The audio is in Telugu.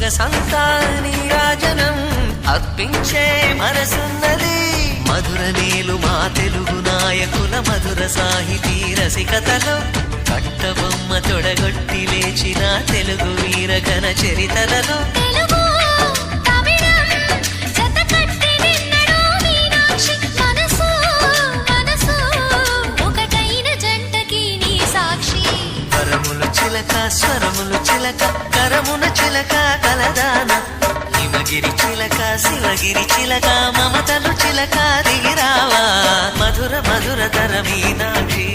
సొగసంతా నీరాజనం అర్పించే మనసున్నది. మధుర నీలు మా తెలుగు నాయకుల మధుర సాహితీ రసికతలో కట్టబొమ్మ తొడగొట్టి లేచిన తెలుగు వీరగణ చరితలలో స్వరములు చిలక కరమున చిలక కలదాన హిమగిరి చిలక శివగిరి చిలక మమతలు చిలక దిగిరావా మధుర మధుర తర మీనాక్షి.